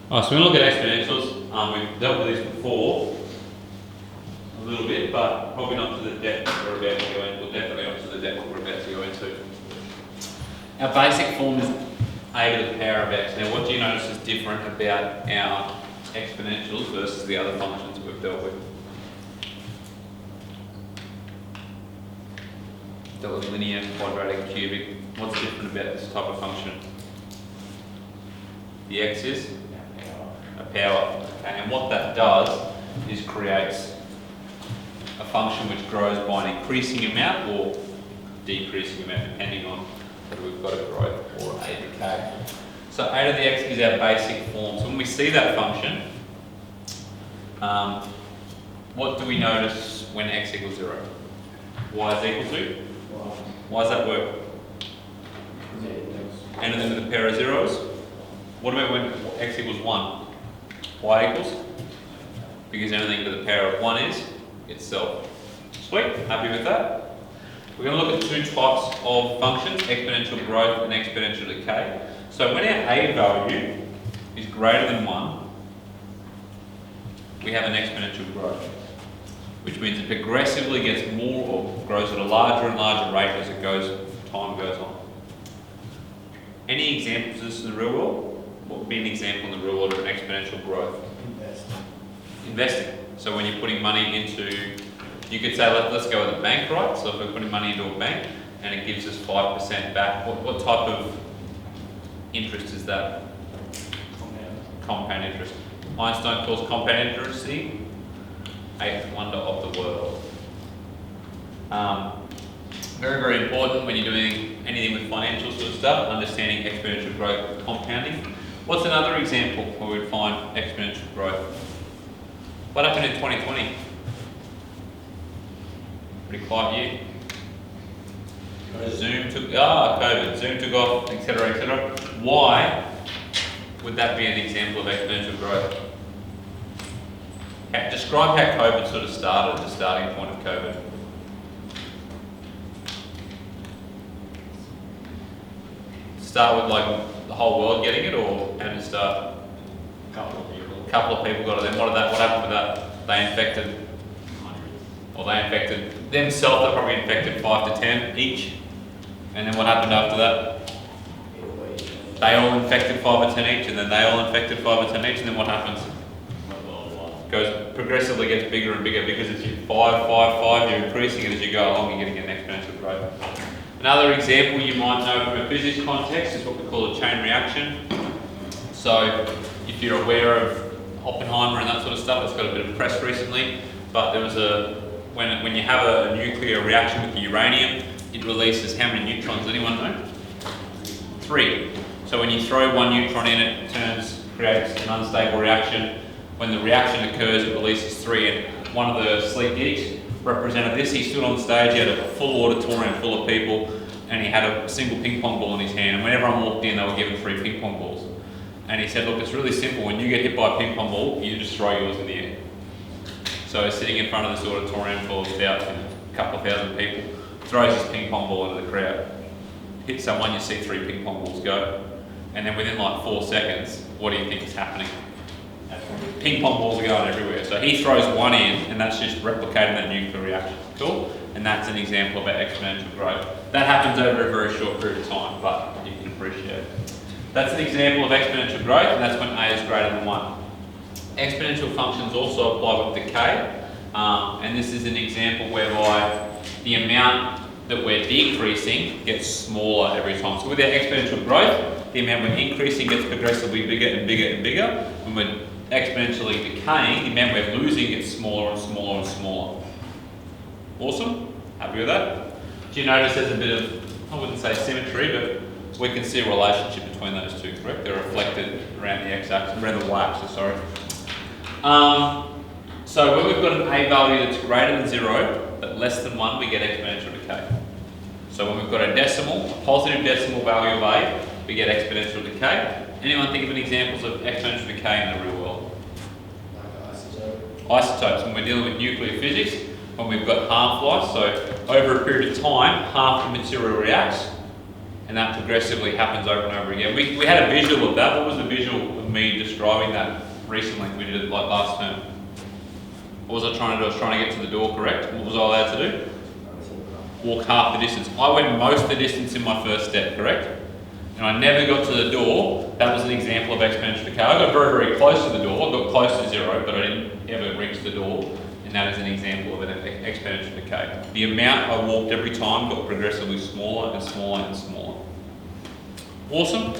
Alright, so we're going to look at exponentials. We've dealt with these before a little bit, but probably not to the depth that we're about to go into, or definitely not to the depth that we're about to go into. Our basic form is a to the power of x. Now, what do you notice is different about our exponentials versus the other functions we've dealt with? Dealt with linear, quadratic, cubic. What's different about this type of function? The x is a power. Okay, and what that does is creates a function which grows by an increasing amount or decreasing amount, depending on whether we've got a growth or a decay. So a to the x is our basic form. So when we see that function, what do we notice when x equals 0? Y is equal to? Why does that work? Anything with a pair of zeros? What about when x equals 1? Y equals? Because anything with a pair of 1 is itself. Sweet, happy with that? We're going to look at two types of functions, exponential growth and exponential decay. So when our a value is greater than 1, we have an exponential growth, which means it progressively gets more or grows at a larger and larger rate as time goes on. Any examples of this in the real world? What would be an example in the real world of an exponential growth? Investing. So when you're putting money into, you could say, let's go with a bank, right? So if we're putting money into a bank and it gives us 5% back, what type of interest is that? Compound interest. Einstein calls compound interest the eighth wonder of the world. Very, very important when you're doing anything with financial sort of stuff, understanding exponential growth, compounding. What's another example where we'd find exponential growth? What happened in 2020? Pretty quiet year. COVID. Zoom took off, etc., etc. Why would that be an example of exponential growth? Describe how COVID sort of started, the starting point of COVID. Start with like the whole world getting it, or how did it start? A Couple of people got it. Then what happened with that? They infected hundreds. Or they infected themselves. They probably infected 5 to 10 each. And then what happened after that? They all infected 5 or 10 each, and then they all infected 5 or 10 each. And then what happens? Goes progressively gets bigger and bigger because it's 5, 5, 5. You're increasing it as you go along. You're getting an exponential growth. Another example you might know from a physics context is what we call a chain reaction. So if you're aware of Oppenheimer and that sort of stuff, it's got a bit of press recently, but there was when you have a nuclear reaction with the uranium, it releases how many neutrons? Anyone know? 3. So when you throw one neutron in, it creates an unstable reaction. When the reaction occurs, it releases 3, and one of the sleek geeks represented this. He stood on stage, he had a full auditorium full of people, and he had a single ping pong ball in his hand, and when everyone walked in, they were given 3 ping pong balls. And he said, look, it's really simple. When you get hit by a ping pong ball, you just throw yours in the air. So sitting in front of this auditorium full of about a couple of thousand people, throws his ping pong ball into the crowd. Hits someone, you see 3 ping pong balls go. And then within like 4 seconds, what do you think is happening? Ping pong balls are going everywhere. So he throws one in, and that's just replicating that nuclear reaction. Cool? And that's an example of our exponential growth. That happens over a very short period of time, but you can appreciate it. That's an example of exponential growth, and that's when a is greater than 1. Exponential functions also apply with decay, and this is an example whereby the amount that we're decreasing gets smaller every time. So with our exponential growth, the amount we're increasing gets progressively bigger and bigger and bigger. When we're exponentially decaying, the amount we're losing gets smaller and smaller and smaller. Awesome? Happy with that? Do you notice there's a bit of, I wouldn't say symmetry, but we can see a relationship between those two, correct? They're reflected around the x-axis, around the y-axis, sorry. So when we've got an a value that's greater than 0, but less than 1, we get exponential decay. So when we've got a decimal, a positive decimal value of a, we get exponential decay. Anyone think of any examples of exponential decay in the real world? Like isotope. Isotopes, when we're dealing with nuclear physics, when we've got half-life, so over a period of time, half the material reacts, And that progressively happens over and over again. We had a visual of that. What was the visual of me describing that recently? We did it like last term. What was I trying to do? I was trying to get to the door, correct? What was I allowed to do? Walk half the distance. I went most of the distance in my first step, correct? And I never got to the door. That was an example of exponential decay. I got very, very close to the door. I got close to 0, but I didn't ever reach the door. And that is an example of an exponential decay. The amount I walked every time got progressively smaller and smaller and smaller. Awesome.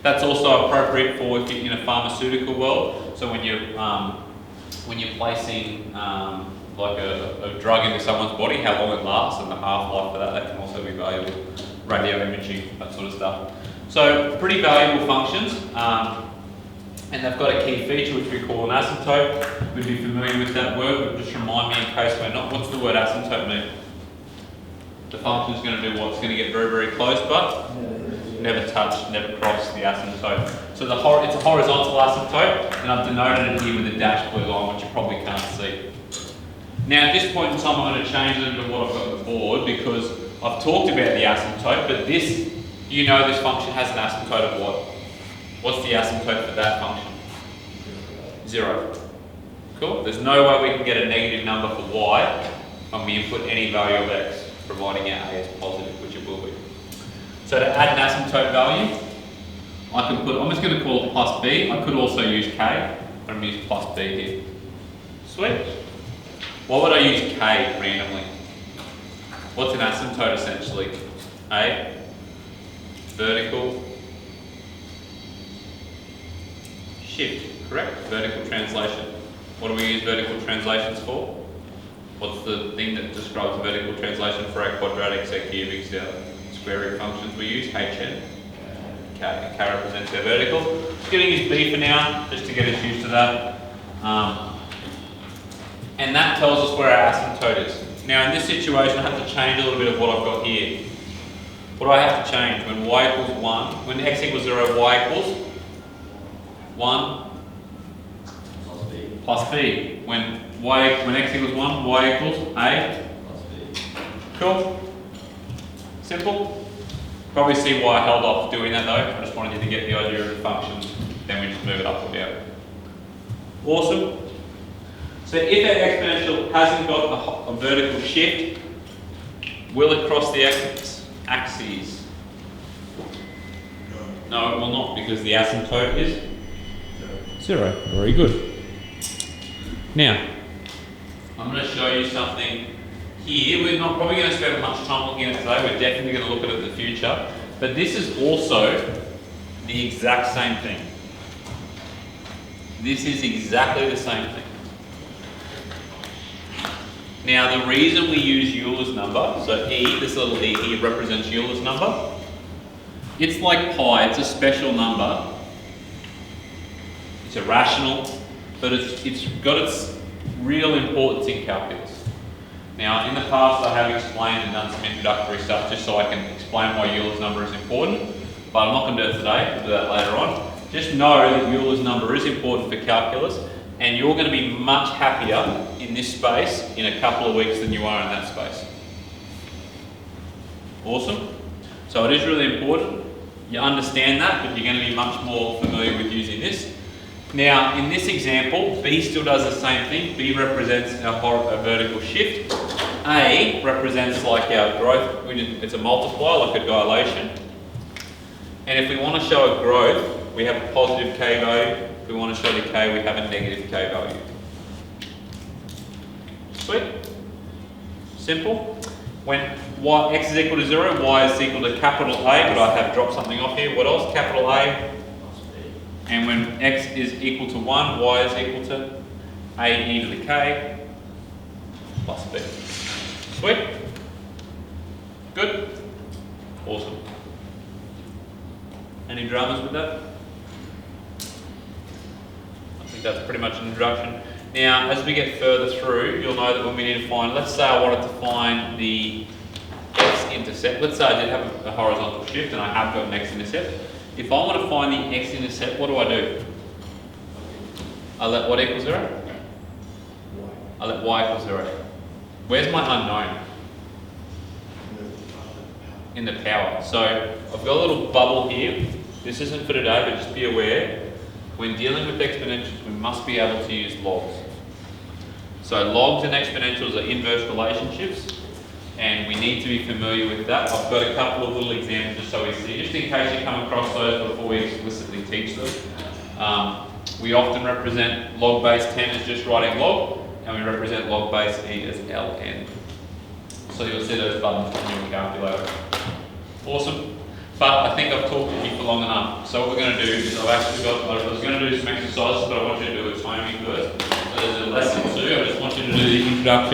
That's also appropriate for if you're in a pharmaceutical world. So when you're placing like a drug into someone's body, how long it lasts and the half-life for that can also be valuable. Radio imaging, that sort of stuff. So pretty valuable functions. And they've got a key feature which we call an asymptote. We'd be familiar with that word, but just remind me in case we're not. What's the word asymptote mean? The function's going to do what? It's going to get very, very close, but never touch, never cross the asymptote. So it's a horizontal asymptote, and I've denoted it here with a dashed blue line, which you probably can't see. Now at this point in time, I'm going to change it into what I've got on the board because I've talked about the asymptote, but this, you know this function has an asymptote of what? What's the asymptote for that function? 0. Cool? There's no way we can get a negative number for y when we input any value of x, providing our a is positive, which it will be. So to add an asymptote value, I can put, I'm just going to call it plus b. I could also use k, but I'm going to use plus b here. Sweet. Why would I use k randomly? What's an asymptote essentially? A vertical shift, correct? Vertical translation. What do we use vertical translations for? What's the thing that describes vertical translation for our quadratics, our cubics, our square root functions we use? Hn. K represents our vertical. Just going to use b for now, just to get us used to that. And that tells us where our asymptote is. Now in this situation I have to change a little bit of what I've got here. What do I have to change? When y equals 1, when x equals 0, y equals 1 plus b. When x equals 1, y equals a plus b. Cool? Simple? Probably see why I held off doing that though. I just wanted you to get the idea of the functions, then we just move it up or down. Awesome. So if our exponential hasn't got a vertical shift, will it cross the axes? No, it will not, because the asymptote is 0. Very good. Now, I'm going to show you something here. We're not probably going to spend much time looking at it today. We're definitely going to look at it in the future. But this is also the exact same thing. This is exactly the same thing. Now, the reason we use Euler's number, so E, this little E here represents Euler's number. It's like pi, it's a special number. It's irrational, but it's got its real importance in calculus. Now, in the past I have explained and done some introductory stuff just so I can explain why Euler's number is important, but I'm not going to do it today, we'll do that later on. Just know that Euler's number is important for calculus, and you're going to be much happier in this space in a couple of weeks than you are in that space. Awesome? So it is really important. You understand that, but you're going to be much more familiar with using this. Now, in this example, B still does the same thing. B represents a vertical shift. A represents like our growth. It's a multiplier, like a dilation. And if we want to show a growth, we have a positive K value. If we want to show decay, we have a negative K value. Sweet. Simple. When x is equal to 0, y is equal to capital A, but I have dropped something off here. What else? Capital A. And when x is equal to 1, y is equal to a e to the k plus b. Sweet? Good? Awesome. Any dramas with that? I think that's pretty much an introduction. Now, as we get further through, you'll know that when we need to find, let's say I wanted to find the x-intercept. Let's say I did have a horizontal shift and I have got an x-intercept. If I want to find the x-intercept, what do? I let what equal 0? I let y equal 0. Where's my unknown? in the power. So I've got a little bubble here. This isn't for today, but just be aware, when dealing with exponentials, we must be able to use logs. So logs and exponentials are inverse relationships, and we need to be familiar with that. I've got a couple of little examples just so we see, just in case you come across those before we explicitly teach them. We often represent log base 10 as just writing log, and we represent log base e as ln. So you'll see those buttons on your calculator. Awesome. But I think I've talked to you for long enough. So what we're going to do is I was going to do some exercises, but I want you to do it with me first. So there's a lesson 2. I just want you to do the introduction.